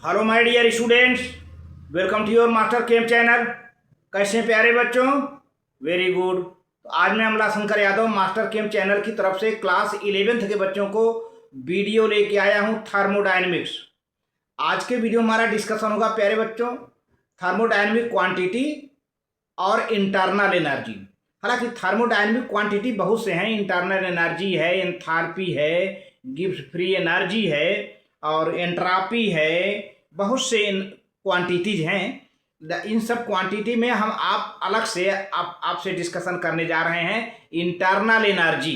Hello my dear students, welcome to your master chem channel. कैसे हैं प्यारे बच्चों? Very good. तो आज मैं Amla Shankar Yadav master chem channel की तरफ से क्लास 11th के बच्चों को वीडियो लेके आया हूं थर्मोडायनेमिक्स। आज के वीडियो हमारा डिस्कशन होगा प्यारे बच्चों थर्मोडायनेमिक क्वांटिटी और इंटरनल एनर्जी। हालांकि थर्मोडायनेमिक क्वांटिटी बहुत से हैं, इंटरनल एनर्जी है, एंथैल्पी है, गिब्स फ्री एनर्जी है और एंट्रोपी है, बहुत से क्वांटिटीज हैं। इन सब क्वांटिटी में हम आप अलग से आपसे डिस्कशन करने जा रहे हैं इंटरनल एनर्जी।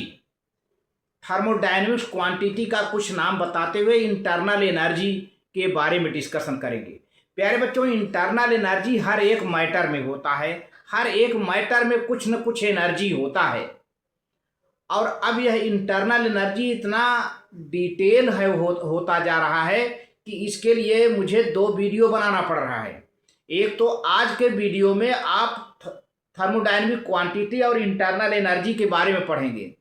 थर्मोडायनेमिक्स क्वांटिटी का कुछ नाम बताते हुए इंटरनल एनर्जी के बारे में डिस्कशन करेंगे। प्यारे बच्चों, इंटरनल एनर्जी हर एक मैटर में होता है, हर एक मैटर में कुछ न कुछ एनर्जी होता है। और अब यह इंटरनल एनर्जी इतना डिटेल है होता जा रहा है कि इसके लिए मुझे 2 वीडियो बनाना पड़ रहा है। एक तो आज के वीडियो में आप थर्मोडायनेमिक क्वांटिटी और इंटरनल एनर्जी के बारे में पढ़ेंगे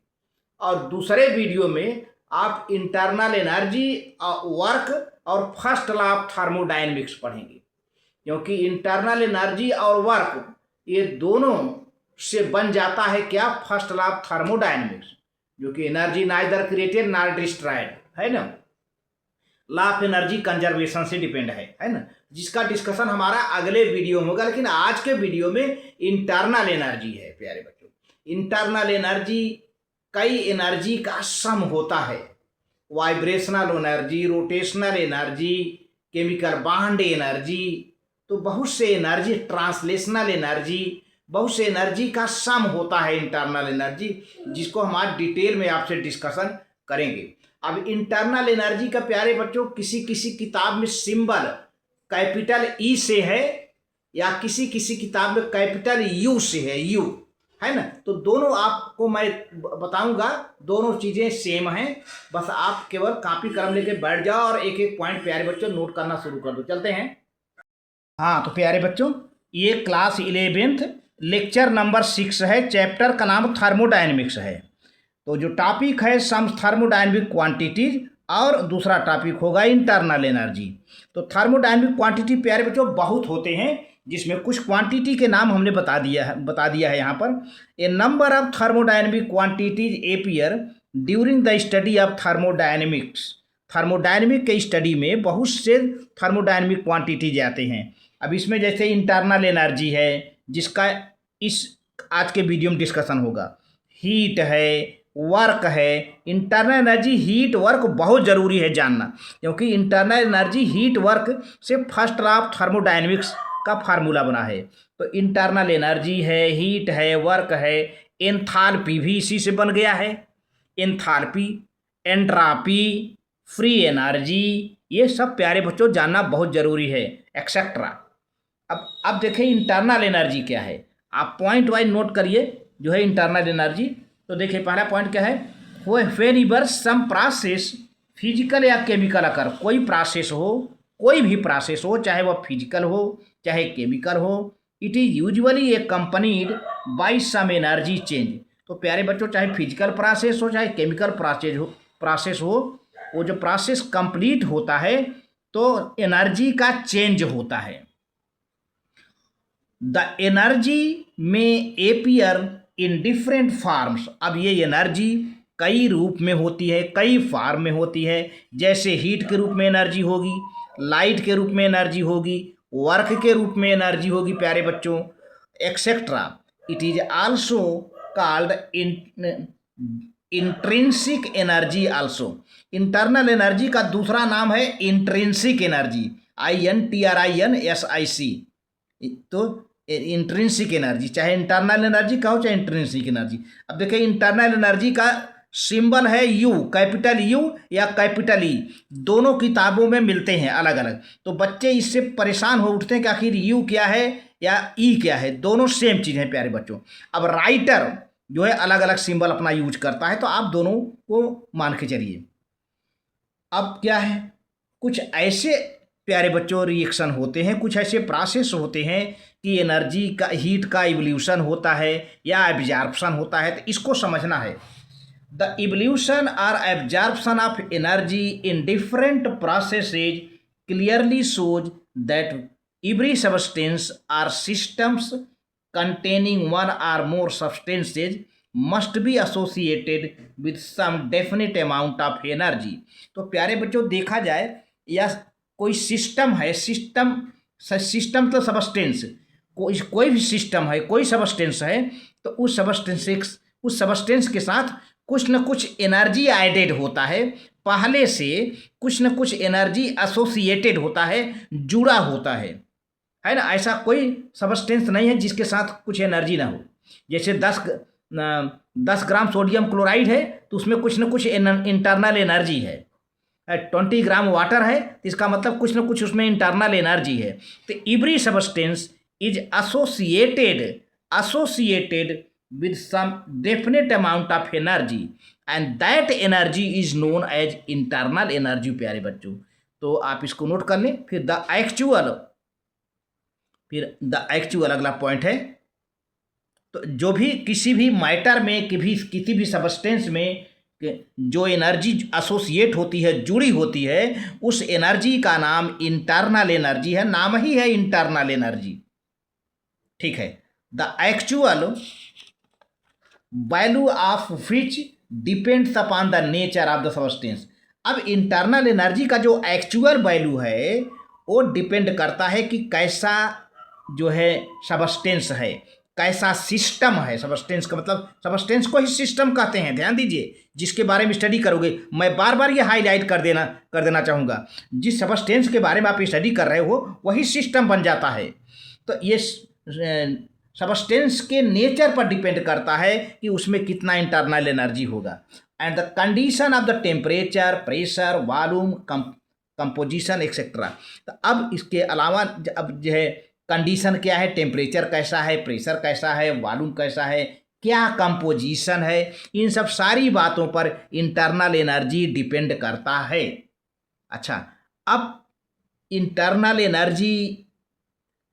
और दूसरे वीडियो में आप इंटरनल एनर्जी वर्क और फर्स्ट लॉ ऑफ थर्मोडायनेमिक्स पढ़ेंगे, क्योंकि इंटरनल एनर्जी और वर्क ये दोनों से बन जाता है क्या? फर्स्ट लॉ ऑफ थर्मोडायनेमिक्स, जो कि energy neither created nor destroyed है ना, लॉ ऑफ एनर्जी कंजर्वेशन से डिपेंड है ना, जिसका डिस्कशन हमारा अगले वीडियो में होगा। लेकिन आज के वीडियो में इंटरनल एनर्जी है प्यारे बच्चों। इंटरनल एनर्जी कई एनर्जी का सम होता है, vibrational energy, rotational energy, chemical bond energy, तो बहुत से एनर्जी, ट्रांसलेशनल एनर्जी, बहुत से एनर्जी का सम होता है इंटरनल एनर्जी, जिसको हम आज डिटेल में आपसे डिस्कशन करेंगे। अब इंटरनल एनर्जी का प्यारे बच्चों किसी किसी किताब में सिंबल कैपिटल ई से है या किसी किसी किताब में कैपिटल यू से है, यू है ना। तो दोनों आपको मैं बताऊंगा, दोनों चीज़ें सेम हैं, बस आप केवल कॉपी कलम लेके बैठ जाओ और एक एक पॉइंट प्यारे बच्चों नोट करना शुरू कर दो। चलते हैं। हाँ तो प्यारे बच्चों, ये क्लास 11th लेक्चर नंबर 6 है, चैप्टर का नाम थर्मोडायनेमिक्स है। तो जो टॉपिक है सम थर्मोडायनेमिक क्वांटिटीज और दूसरा टॉपिक होगा इंटरनल एनर्जी। तो थर्मोडायनेमिक क्वांटिटी प्यारे बच्चों बहुत होते हैं, जिसमें कुछ क्वांटिटी के नाम हमने बता दिया है यहाँ पर। A number of thermodynamic quantities appear during the study of thermodynamics. Thermodynamic के स्टडी में बहुत से थर्मोडायनेमिक क्वांटिटीज आते हैं। अब इसमें जैसे इंटरनल एनर्जी है, जिसका इस आज के वीडियो में डिस्कशन होगा, हीट है, वर्क है। इंटरनल एनर्जी, हीट, वर्क बहुत ज़रूरी है जानना, क्योंकि इंटरनल एनर्जी हीट वर्क से फर्स्ट लॉ ऑफ थर्मोडायनेमिक्स का फार्मूला बना है। तो इंटरनल एनर्जी है, हीट है, वर्क है, एंथैल्पी भी इसी से बन गया है। एंथैल्पी, एंट्रोपी, फ्री एनर्जी, ये सब प्यारे बच्चों जानना बहुत ज़रूरी है, एक्सेट्रा। अब देखें इंटरनल एनर्जी क्या है, आप पॉइंट वाइज नोट करिए जो है इंटरनल एनर्जी। तो देखिए पहला पॉइंट क्या है, वो व्हेनेवर सम प्रोसेस फिजिकल या केमिकल अकर, कोई प्रोसेस हो, कोई भी प्रोसेस हो, चाहे वह फिजिकल हो चाहे केमिकल हो, it is usually accompanied by some energy change. तो प्यारे बच्चों, चाहे फिजिकल प्रोसेस हो चाहे केमिकल प्रोसेस हो, वो जो प्रोसेस कंप्लीट होता है तो एनर्जी का चेंज होता है। द एनर्जी में एपियर इन डिफरेंट फॉर्म्स। अब ये एनर्जी कई रूप में होती है, कई फॉर्म में होती है। जैसे हीट के रूप में एनर्जी होगी, लाइट के रूप में एनर्जी होगी, वर्क के रूप में एनर्जी होगी प्यारे बच्चों, etcetera. It is also called intrinsic energy also. Internal energy का दूसरा नाम है इंट्रिंसिक एनर्जी, INTRINSIC। तो इंट्रिंसिक एनर्जी, चाहे इंटरनल एनर्जी का हो चाहे इंट्रिंसिक एनर्जी। अब देखिए इंटरनल एनर्जी का सिंबल है यू, कैपिटल यू या कैपिटल ई, दोनों किताबों में मिलते हैं अलग अलग। तो बच्चे इससे परेशान हो उठते हैं कि आखिर यू क्या है या ई क्या है, दोनों सेम चीज़ है प्यारे बच्चों। अब राइटर जो है अलग अलग सिंबल अपना यूज करता है, तो आप दोनों को मान के चलिए। अब क्या है, कुछ ऐसे प्यारे बच्चों रिएक्शन होते हैं, कुछ ऐसे प्रोसेस होते हैं कि एनर्जी का, हीट का इवोल्यूशन होता है या एब्जॉर्प्शन होता है। तो इसको समझना है। द इवोल्यूशन और absorption of energy in different processes clearly shows that every substance or systems containing one or more substances must be associated with some definite amount of energy। तो प्यारे बच्चों देखा जाए या कोई सिस्टम है, सिस्टम तो सबस्टेंस, कोई भी सिस्टम है, कोई सबस्टेंस है, तो उस सबस्टेंस के साथ कुछ न कुछ एनर्जी एडेड होता है, पहले से कुछ न कुछ एनर्जी एसोसिएटेड होता है, जुड़ा होता है ना। ऐसा कोई सबस्टेंस नहीं है जिसके साथ कुछ एनर्जी ना हो। जैसे 10 ग्राम सोडियम क्लोराइड है तो उसमें कुछ न कुछ इंटरनल एनर्जी है। 20 ग्राम वाटर है तो इसका मतलब कुछ न कुछ उसमें इंटरनल एनर्जी है। तो every substance is associated with some definite amount of energy and that energy is known as internal energy। प्यारे बच्चों तो आप इसको नोट कर लें। फिर द एक्चुअल अगला पॉइंट है। तो जो भी किसी भी मैटर में किसी भी सबस्टेंस में जो एनर्जी एसोसिएट होती है, जुड़ी होती है, उस एनर्जी का नाम इंटरनल एनर्जी है। नाम ही है इंटरनल एनर्जी, ठीक है। The actual value of which depends upon the nature of the substance. अब इंटरनल एनर्जी का जो एक्चुअल वैल्यू है वो डिपेंड करता है कि कैसा जो है सबस्टेंस है, कैसा सिस्टम है। सबस्टेंस का मतलब, सबस्टेंस को ही सिस्टम कहते हैं। ध्यान दीजिए, जिसके बारे में स्टडी करोगे, मैं बार बार ये हाईलाइट कर देना चाहूँगा, जिस सबस्टेंस के बारे में आप स्टडी कर रहे हो वही सिस्टम बन जाता है। तो ये सबस्टेंस के नेचर पर डिपेंड करता है कि उसमें कितना इंटरनल एनर्जी होगा। And the condition of the temperature, pressure, volume, composition etcetera. तो अब इसके अलावा अब जो है कंडीशन क्या है, टेम्परेचर कैसा है, प्रेशर कैसा है, वॉल्यूम कैसा है, क्या कंपोजिशन है, इन सब सारी बातों पर इंटरनल एनर्जी डिपेंड करता है। अच्छा, अब इंटरनल एनर्जी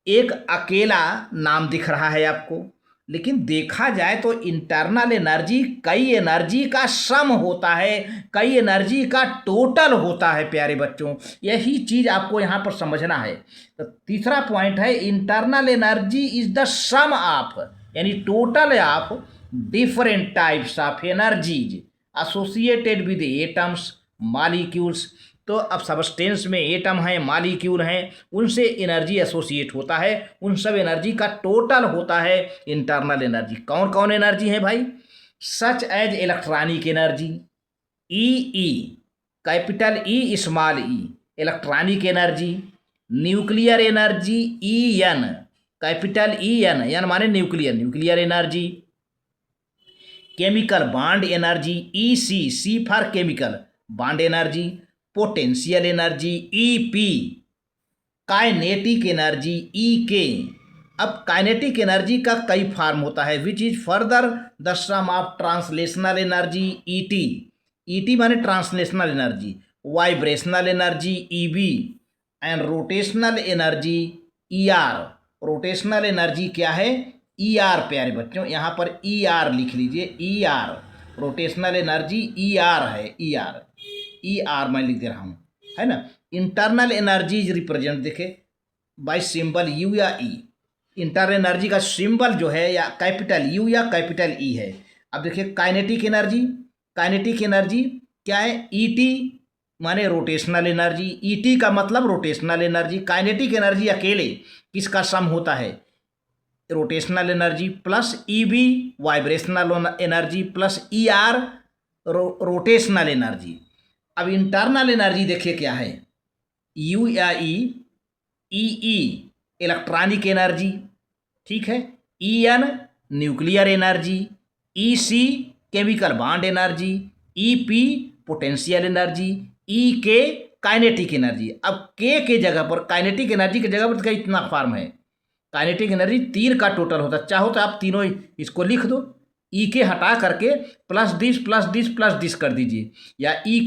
एक अकेला नाम दिख रहा है आपको, लेकिन देखा जाए तो इंटरनल एनर्जी कई एनर्जी का सम होता है, कई एनर्जी का टोटल होता है। प्यारे बच्चों यही चीज़ आपको यहाँ पर समझना है। तो तीसरा पॉइंट है, internal energy is the sum of, यानी total of different types of energies associated with atoms, molecules. तो अब सबस्टेंस में एटम हैं, मॉलिक्यूल हैं, उनसे एनर्जी एसोसिएट होता है, उन सब एनर्जी का टोटल होता है इंटरनल एनर्जी। कौन कौन एनर्जी है भाई? Such as electronic energy, E capital E small E, electronic energy. Nuclear energy, E N capital E N माने nuclear energy. Chemical bond energy, E C for chemical bond energy. Potential energy, EP. Kinetic energy, EK. अब kinetic energy का कई form होता है, which is further the sum of translational energy, ET माने translational energy, vibrational energy, EB, and rotational energy, ER. Rotational energy क्या है? ER. प्यारे बच्चों यहाँ पर ईआर लिख लीजिए, ईआर। रोटेशनल एनर्जी ईआर है, ईआर मैं लिख दे रहा हूँ, है ना। इंटरनल एनर्जी रिप्रेजेंट देखे बाय सिंबल यू या ई। इंटरनल एनर्जी का सिंबल जो है या कैपिटल यू या कैपिटल ई है। अब देखिए काइनेटिक एनर्जी क्या है? ईटी माने रोटेशनल एनर्जी, ईटी का मतलब रोटेशनल एनर्जी। काइनेटिक एनर्जी अकेले किसका सम होता है? Rotational energy plus EB vibrational energy plus ER rotational energy. अब इंटरनल एनर्जी देखिए क्या है? यू या ई इलेक्ट्रॉनिक एनर्जी, ठीक है। E N nuclear energy, E C chemical bond energy, E P potential energy, E K kinetic energy. अब के जगह पर, काइनेटिक एनर्जी की जगह पर इतना फॉर्म है। काइनेटिक एनर्जी 3 का टोटल होता है, चाहो तो आप तीनों इसको लिख दो, ई के हटा करके प्लस दिस कर दीजिए, या ई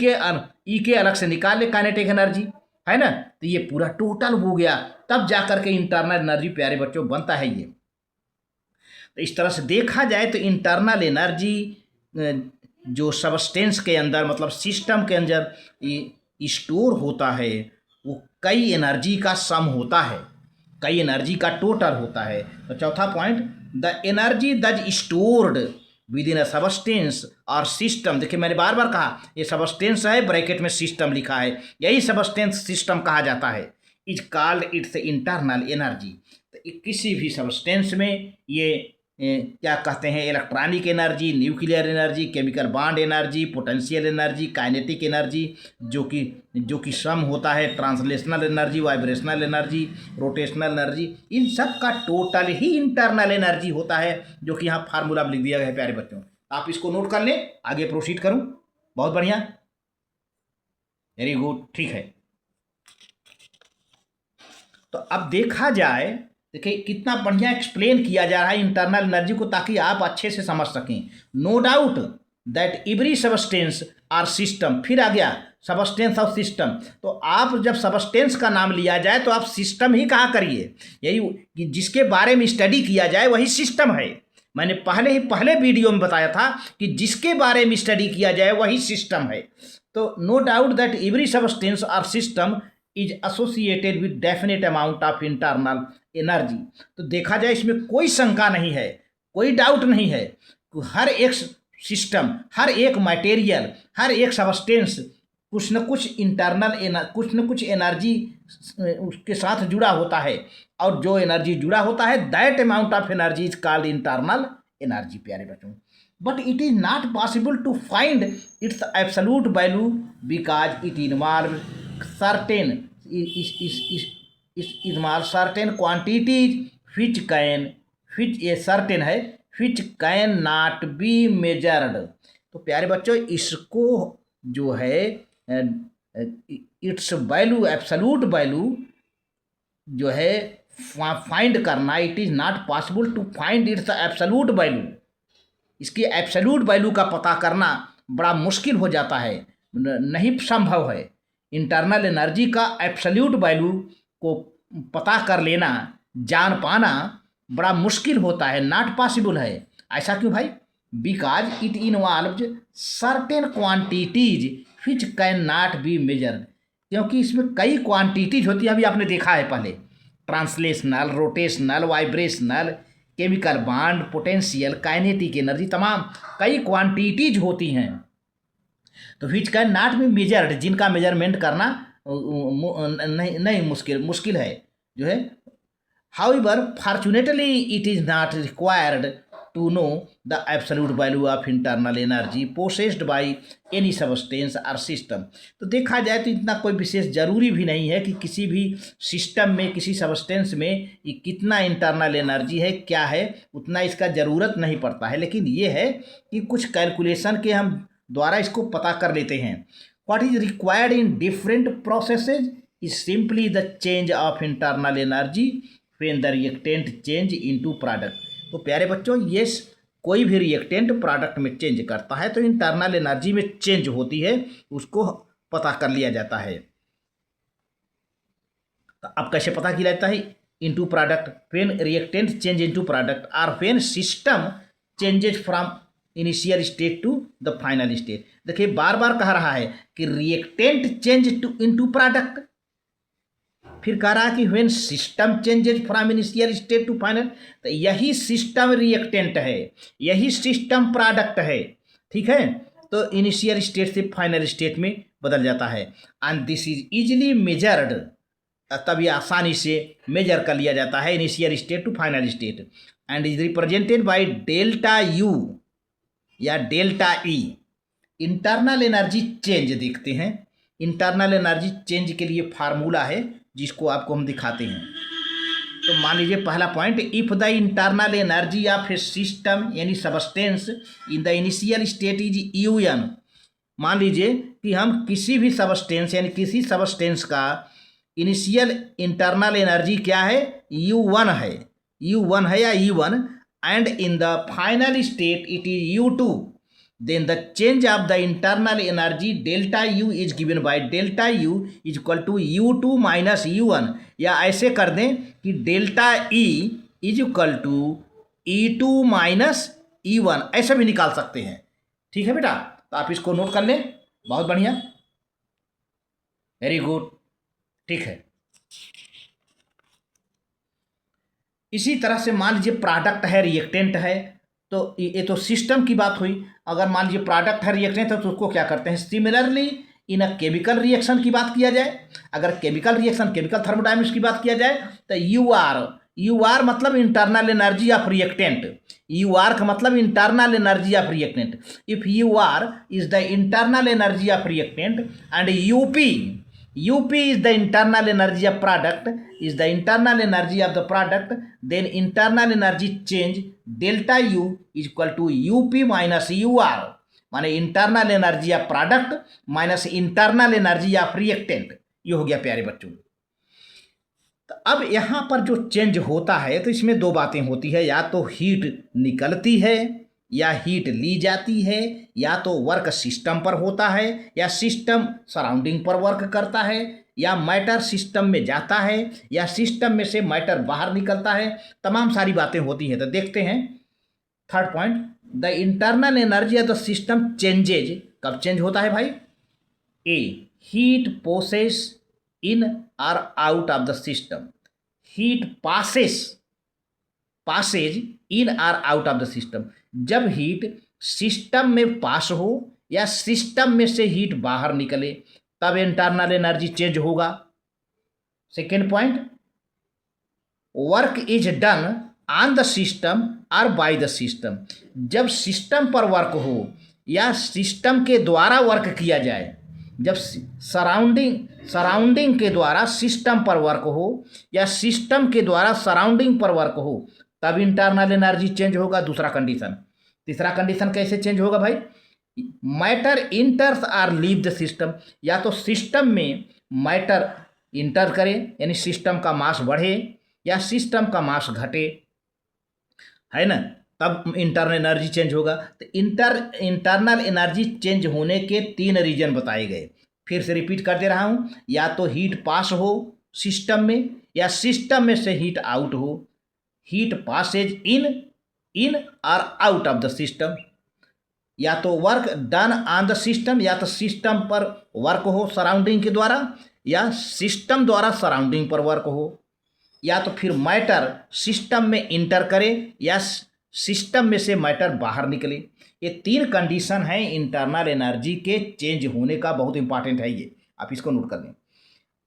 के अलग से निकाल ले काइनेटिक एनर्जी, है ना। तो ये पूरा टोटल हो गया, तब जा करके इंटरनल एनर्जी प्यारे बच्चों बनता है ये। तो इस तरह से देखा जाए तो इंटरनल एनर्जी जो सबस्टेंस के अंदर मतलब सिस्टम के अंदर स्टोर होता है, वो कई एनर्जी का सम होता है, कई एनर्जी का टोटल होता है। तो चौथा point, the energy that stored with in a substance और सिस्टम। देखिए मैंने बार बार कहा ये सबस्टेंस है, ब्रैकेट में सिस्टम लिखा है, यही सबस्टेंस सिस्टम कहा जाता है। Is called its internal energy. तो किसी भी सबस्टेंस में ये क्या कहते हैं, electronic energy, nuclear energy, chemical bond energy, potential energy, kinetic energy, जो कि सम होता है, translational energy, vibrational energy, rotational energy, इन सब का टोटल ही इंटरनल एनर्जी होता है, जो कि यहाँ फार्मूला लिख दिया गया है प्यारे बच्चों। आप इसको नोट कर लें, आगे प्रोसीड करूँ। बहुत बढ़िया, वेरी गुड, ठीक है। तो अब देखा जाए, देखिए कितना बढ़िया एक्सप्लेन किया जा रहा है इंटरनल एनर्जी को, ताकि आप अच्छे से समझ सकें। No doubt that every substance or system, फिर आ गया सबस्टेंस और सिस्टम। तो आप जब सबस्टेंस का नाम लिया जाए तो आप सिस्टम ही कहा करिए, यही कि जिसके बारे में स्टडी किया जाए वही सिस्टम है। मैंने पहले वीडियो में बताया था कि जिसके बारे में स्टडी किया जाए वही सिस्टम है। तो no doubt that every substance or system is associated with definite amount of internal energy. तो देखा जाए इसमें कोई शंका नहीं है, कोई डाउट नहीं है, हर एक सिस्टम, हर एक मटेरियल, हर एक सबस्टेंस कुछ न कुछ एनर्जी उसके साथ जुड़ा होता है, और जो एनर्जी जुड़ा होता है that amount of energy is called internal energy प्यारे बच्चों। But it is not possible to find its absolute value because it involve certain certain quantities which ये सर्टेन है which can not be measured. तो प्यारे बच्चों इसको जो है इट्स वैल्यू, एब्सोल्यूट वैल्यू जो है फाइंड करना, it is not possible to find its absolute value. इसकी एब्सोल्यूट वैल्यू का पता करना बड़ा मुश्किल हो जाता है, नहीं संभव है। इंटरनल एनर्जी का एब्सोल्यूट वैल्यू को पता कर लेना, जान पाना बड़ा मुश्किल होता है, नॉट पॉसिबल है। ऐसा क्यों भाई? Because it involves certain quantities which can not be measured. क्योंकि इसमें कई क्वांटिटीज होती हैं, अभी आपने देखा है पहले, translational, rotational, vibrational, chemical bond, potential, kinetic energy, तमाम कई क्वांटिटीज होती हैं। तो which can not be measured, जिनका मेजरमेंट करना नहीं मुश्किल है जो है। However fortunately it is not required to know the absolute value of internal energy possessed by any substance और सिस्टम। तो देखा जाए तो इतना कोई विशेष जरूरी भी नहीं है कि किसी भी सिस्टम में, किसी सबस्टेंस में कितना इंटरनल एनर्जी है, क्या है, उतना इसका ज़रूरत नहीं पड़ता है। लेकिन ये है कि कुछ कैलकुलेशन के हम द्वारा इसको पता कर लेते हैं। What is required in different processes is simply the change of internal energy when the reactant change into product. तो प्यारे बच्चों, ये कोई भी रिएक्टेंट प्रोडक्ट में चेंज करता है तो इंटरनल एनर्जी में चेंज होती है, उसको पता कर लिया जाता है। तो अब कैसे पता किया जाता है? Into product, when reactant change into product और when system changes from initial state to the final state. देखिए बार बार कह रहा है कि रिएक्टेंट चेंज इनटू प्रोडक्ट, फिर कह रहा है कि when system changes from initial state to final. तो यही सिस्टम रिएक्टेंट है, यही सिस्टम प्रोडक्ट है, ठीक है। तो इनिशियल स्टेट से फाइनल स्टेट में बदल जाता है। And this is easily measured, तभी आसानी से मेजर कर लिया जाता है initial state to final state. And is represented by delta U या delta E. Internal energy change देखते हैं। इंटरनल एनर्जी चेंज के लिए फार्मूला है जिसको आपको हम दिखाते हैं। तो मान लीजिए पहला point, if the internal energy of a system यानी substance in the initial state is UN। मान लीजिए कि हम किसी भी सबस्टेंस यानी किसी सबस्टेंस का इनिशियल इंटरनल एनर्जी क्या है? U1 है, U1 है या E1, and in the final state it is U2, then the change of the internal energy delta U is given by delta U is equal to U2 minus U1। या ऐसे कर दें कि delta E is equal to E2 minus E1, ऐसे भी निकाल सकते हैं। ठीक है बेटा, तो आप इसको नोट कर लें। बहुत बढ़िया, वेरी गुड। ठीक है। इसी तरह से मान लीजिए प्रोडक्ट है, रिएक्टेंट है, तो ये तो सिस्टम की बात हुई। अगर मान लीजिए प्रोडक्ट है, रिएक्टेंट है, तो उसको क्या करते हैं? Similarly in a chemical reaction की बात किया जाए, अगर केमिकल रिएक्शन, केमिकल थर्मोडायनेमिक्स की बात किया जाए, तो यू आर मतलब internal energy of reactant. U R का मतलब internal energy of reactant. If U R is the internal energy of reactant and UP is the internal energy of product, is the internal energy of the product, then internal energy change delta U is equal to UP minus UR, माने internal energy of product minus internal energy of reactant. ये हो गया प्यारे बच्चों। तो अब यहाँ पर जो चेंज होता है तो इसमें दो बातें होती है, या तो हीट निकलती है या हीट ली जाती है, या तो वर्क सिस्टम पर होता है या सिस्टम सराउंडिंग पर वर्क करता है, या मैटर सिस्टम में जाता है या सिस्टम में से मैटर बाहर निकलता है। तमाम सारी बातें होती हैं। तो देखते हैं third point, the internal energy of the system changes. कब चेंज होता है भाई? ए, हीट पोसेस इन और out of the system. Heat passes in और आउट ऑफ द सिस्टम। जब हीट सिस्टम में पास हो या सिस्टम में से हीट बाहर निकले तब इंटरनल एनर्जी चेंज होगा। Second point, work is done on the system और बाय द सिस्टम। जब सिस्टम पर वर्क हो या सिस्टम के द्वारा वर्क किया जाए, जब सराउंडिंग के द्वारा सिस्टम पर वर्क हो या सिस्टम के द्वारा सराउंडिंग पर वर्क हो तब इंटरनल एनर्जी चेंज होगा। दूसरा कंडीशन। तीसरा कंडीशन कैसे चेंज होगा भाई? Matter enters or leave the system. या तो सिस्टम में मैटर इंटर करे यानी सिस्टम का मास बढ़े या सिस्टम का मास घटे, है ना, तब इंटरनल एनर्जी चेंज होगा। तो इंटरनल एनर्जी चेंज होने के तीन रीजन बताए गए। फिर से रिपीट कर दे रहा हूँ, या तो हीट पास हो सिस्टम में या सिस्टम में से हीट आउट हो। हीट पासेज इन और आउट ऑफ द सिस्टम। या तो work done on the system, या तो सिस्टम पर वर्क हो सराउंडिंग के द्वारा या सिस्टम द्वारा सराउंडिंग पर वर्क हो, या तो फिर मैटर सिस्टम में इंटर करे या सिस्टम में से मैटर बाहर निकले। ये तीन कंडीशन है इंटरनल एनर्जी के चेंज होने का। बहुत इंपॉर्टेंट है ये, आप इसको नोट कर लें।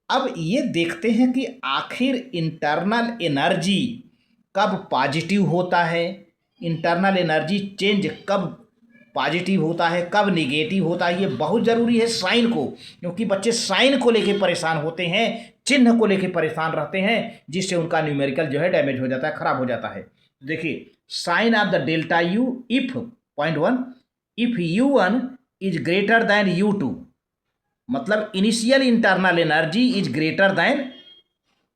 अब ये देखते हैं कि आखिर इंटरनल एनर्जी कब पॉजिटिव होता है, इंटरनल एनर्जी चेंज कब पॉजिटिव होता है, कब निगेटिव होता है। ये बहुत ज़रूरी है साइन को, क्योंकि बच्चे साइन को लेके परेशान होते हैं, चिन्ह को लेके परेशान रहते हैं, जिससे उनका न्यूमेरिकल जो है डैमेज हो जाता है, खराब हो जाता है। देखिए, sign of the delta U if point 1, if U1 is greater than U2, मतलब initial internal energy is greater than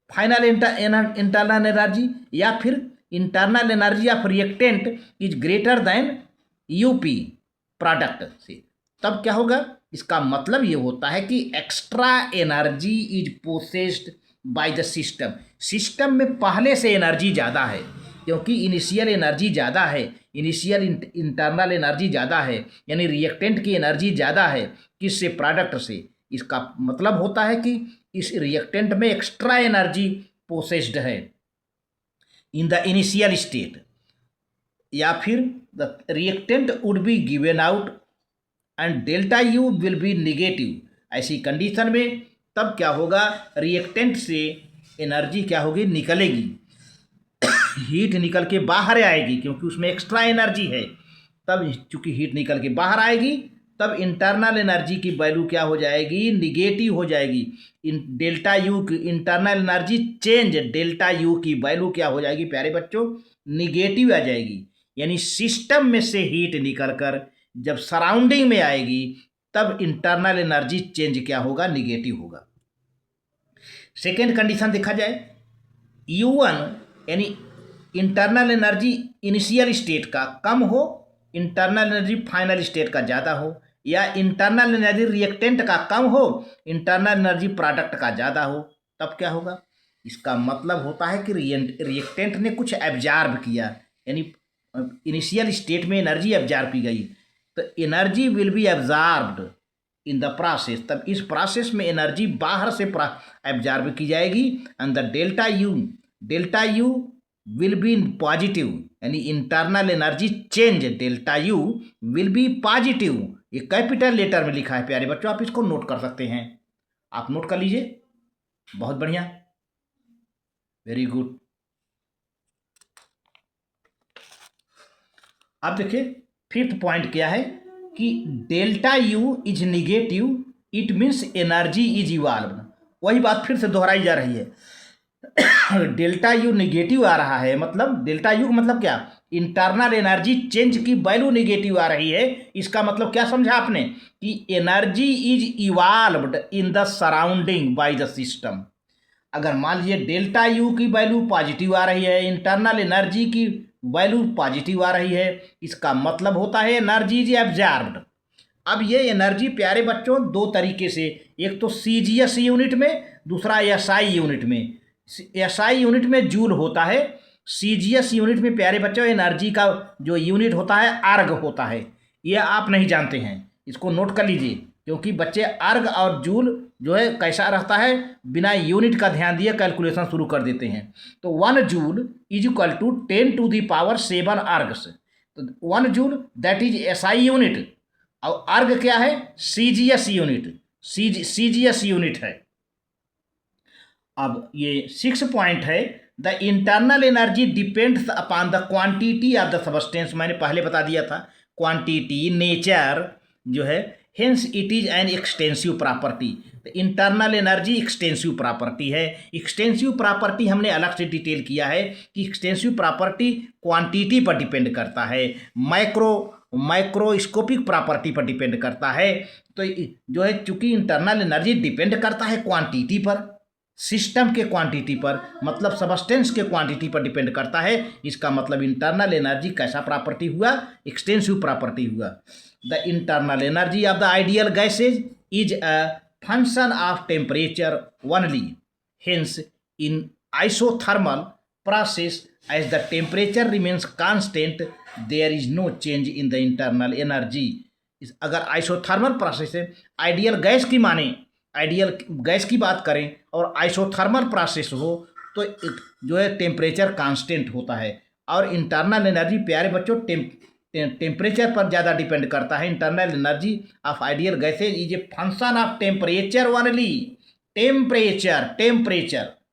final internal energy, या फिर internal energy of reactant is greater than UP product से, तब क्या होगा? इसका मतलब ये होता है कि extra energy is possessed by the system. System में पहले से एनर्जी ज़्यादा है, क्योंकि इनिशियल एनर्जी ज़्यादा है, इनिशियल इंटरनल एनर्जी ज़्यादा है, यानी रिएक्टेंट की एनर्जी ज़्यादा है किससे? प्रोडक्ट से। इसका मतलब होता है कि इस रिएक्टेंट में एक्स्ट्रा एनर्जी पोसेस्ड है इन द इनिशियल स्टेट, या फिर the reactant would be given out and delta U will B negative. ऐसी कंडीशन में तब क्या होगा? रिएक्टेंट से एनर्जी क्या होगी? निकलेगी, हीट निकल के बाहर आएगी, क्योंकि उसमें एक्स्ट्रा एनर्जी है। तब चूंकि हीट निकल के बाहर आएगी तब इंटरनल एनर्जी की वैल्यू क्या हो जाएगी? निगेटिव हो जाएगी। डेल्टा यू की internal energy change, delta you की वैल्यू क्या हो जाएगी प्यारे बच्चों? निगेटिव आ जाएगी। यानी सिस्टम में से हीट निकलकर जब सराउंडिंग में आएगी तब इंटरनल एनर्जी चेंज क्या होगा? निगेटिव होगा। सेकेंड कंडीशन देखा जाए, U1 यानी इंटरनल एनर्जी इनिशियल स्टेट का कम हो, इंटरनल एनर्जी फाइनल स्टेट का ज़्यादा हो, या इंटरनल एनर्जी रिएक्टेंट का कम हो, इंटरनल एनर्जी प्रोडक्ट का ज़्यादा हो, तब क्या होगा? इसका मतलब होता है कि रिएक्टेंट ने कुछ एब्जॉर्ब किया, यानी इनिशियल स्टेट में एनर्जी एब्जॉर्ब की गई, तो energy will be absorbed in the process, तब इस प्रोसेस में एनर्जी बाहर से एब्जॉर्ब की जाएगी and the delta U will be positive, यानी internal energy change delta U will be positive. ये कैपिटल लेटर में लिखा है प्यारे बच्चों, आप इसको नोट कर सकते हैं, आप नोट कर लीजिए। बहुत बढ़िया, वेरी गुड। अब देखिए फिफ्थ पॉइंट क्या है कि delta U is negative, it means energy is evolve. वही बात फिर से दोहराई जा रही है। डेल्टा यू निगेटिव आ रहा है, मतलब डेल्टा यू का मतलब क्या, इंटरनल एनर्जी चेंज की वैल्यू निगेटिव आ रही है। इसका मतलब क्या समझा आपने कि energy is evolved in the surrounding by the system. अगर मान लीजिए डेल्टा यू की वैल्यू पॉजिटिव आ रही है, इंटरनल एनर्जी की वैल्यू पॉजिटिव आ रही है, इसका मतलब होता है एनर्जी इज एब्जॉर्ब्ड। अब ये एनर्जी प्यारे बच्चों दो तरीके से, एक तो सीजीएस यूनिट में, दूसरा एसआई यूनिट में। एसआई यूनिट में जूल होता है, सीजीएस यूनिट में प्यारे बच्चों एनर्जी का जो यूनिट होता है अर्ग होता है। ये आप नहीं जानते हैं, इसको नोट कर लीजिए, क्योंकि बच्चे अर्ग और जूल जो है कैसा रहता है, बिना यूनिट का ध्यान दिए कैलकुलेशन शुरू कर देते हैं। तो 1 जूल इज इक्वल टू 10⁷ अर्ग्स। तो 1 joule that is SI unit, और अर्ग क्या है, सीजीएस यूनिट, सीजीएस यूनिट है। अब ये 6 पॉइंट है, the internal energy depends upon the quantity of the substance. मैंने पहले बता दिया था, क्वांटिटी नेचर जो है, hence it is an extensive property. तो इंटरनल एनर्जी एक्सटेंसिव प्रॉपर्टी है। एक्सटेंसिव प्रॉपर्टी हमने अलग से डिटेल किया है कि एक्सटेंसिव प्रॉपर्टी क्वांटिटी पर डिपेंड करता है, माइक्रोस्कोपिक प्रॉपर्टी पर डिपेंड करता है। तो जो है चूंकि इंटरनल एनर्जी डिपेंड करता है क्वांटिटी पर, सिस्टम के क्वांटिटी पर, मतलब सबस्टेंस के क्वांटिटी पर डिपेंड करता है। इसका मतलब इंटरनल एनर्जी कैसा प्रॉपर्टी हुआ, एक्सटेंसिव प्रॉपर्टी हुआ। The internal energy of the ideal gases is a function of temperature only, hence in isothermal process as the temperature remains constant there is no change in the internal energy. अगर isothermal process है, ideal gas की माने, ideal gas की बात करें और isothermal process हो तो जो है टेम्परेचर कांस्टेंट होता है। और इंटरनल एनर्जी प्यारे बच्चों टेम्परेचर पर ज़्यादा डिपेंड करता है। Internal energy of ideal gases is a function of temperature only. Temperature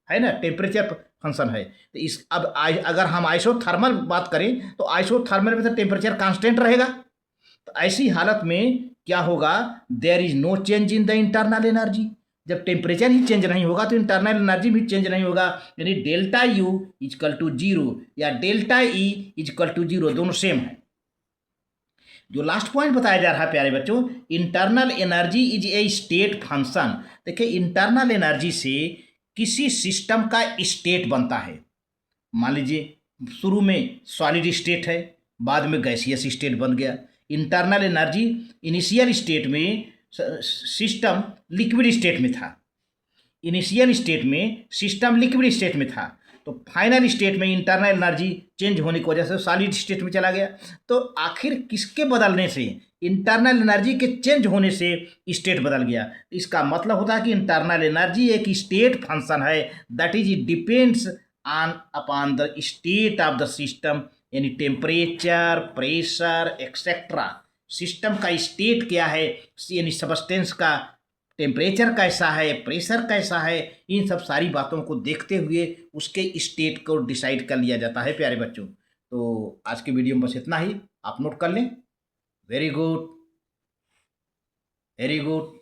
है ना, टेम्परेचर फंक्शन है। तो इस अब अगर हम आइसोथर्मल बात करें तो आइसोथर्मल में तो टेम्परेचर कांस्टेंट रहेगा। तो ऐसी हालत में क्या होगा, there is no change in the internal energy. जब टेम्परेचर ही चेंज नहीं होगा तो इंटरनल एनर्जी भी चेंज नहीं होगा, यानी डेल्टा यू इजकल टू 0 या डेल्टा ई इजकल टू 0 दोनों सेम है। जो लास्ट पॉइंट बताया जा रहा है प्यारे बच्चों, internal energy is a state function. देखिए इंटरनल एनर्जी से किसी सिस्टम का स्टेट बनता है। मान लीजिए शुरू में सॉलिड स्टेट है, बाद में गैसियस स्टेट बन गया। इंटरनल एनर्जी इनिशियल स्टेट में सिस्टम लिक्विड स्टेट में था, इनिशियल स्टेट में सिस्टम लिक्विड स्टेट में था, तो फाइनल स्टेट में इंटरनल एनर्जी चेंज होने की वजह से सॉलिड स्टेट में चला गया। तो आखिर किसके बदलने से, इंटरनल एनर्जी के चेंज होने से स्टेट बदल गया। इसका मतलब होता है कि इंटरनल एनर्जी एक स्टेट फंक्शन है, that is depends on upon the state of the system, यानी टेम्परेचर, प्रेशर एक्सेट्रा। सिस्टम का स्टेट क्या है, यानी सबस्टेंस का टेम्परेचर कैसा है, प्रेशर कैसा है, इन सब सारी बातों को देखते हुए उसके स्टेट को डिसाइड कर लिया जाता है प्यारे बच्चों। तो आज के वीडियो में बस इतना ही, आप नोट कर लें। Very good, very good.